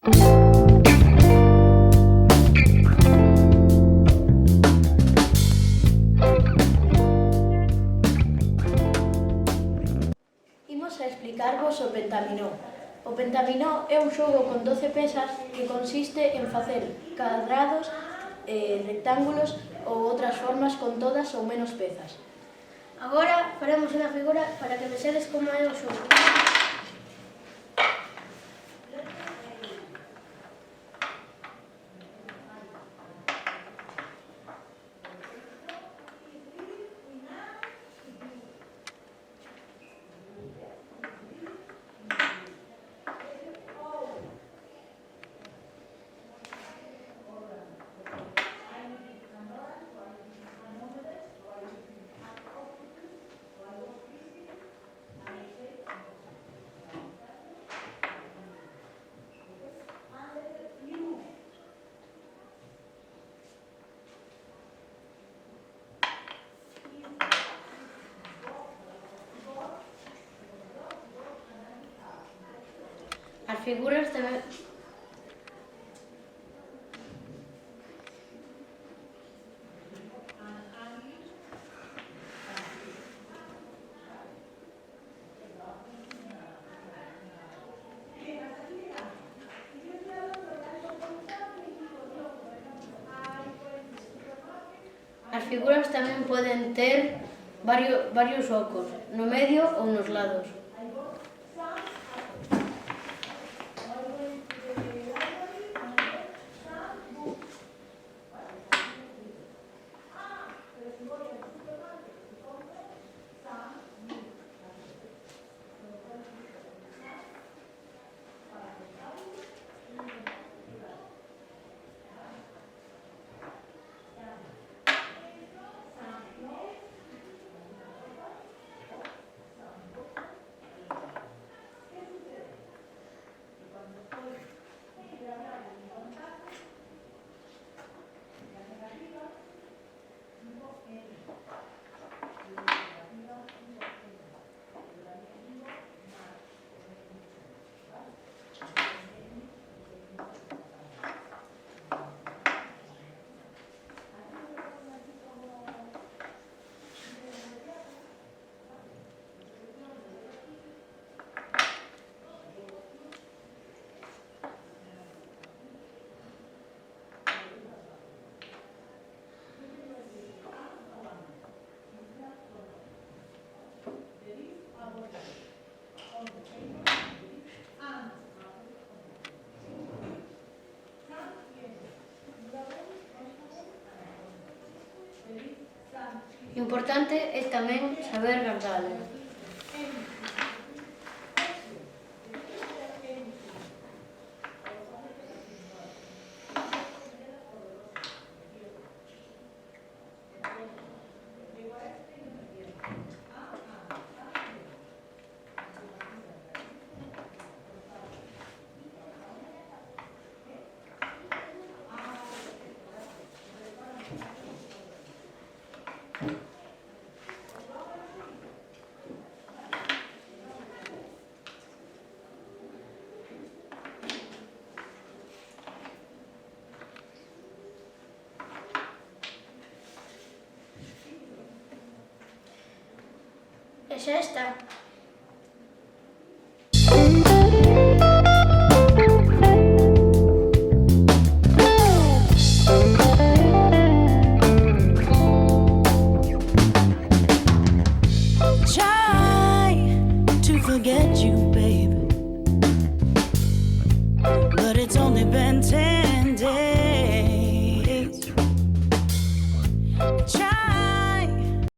Imos a explicarvos o pentaminó. O pentaminó é un xogo con 12 pezas que consiste en facer cadrados, rectángulos ou outras formas con todas ou menos pezas. Agora faremos unha figura para que vexedes como é o xogo. As figuras tamén... As figuras tamén poden ter varios ocos, no medio ou nos lados. Importante é tamén saber guardalo. E xa está. Forget you, babe, but it's only been 10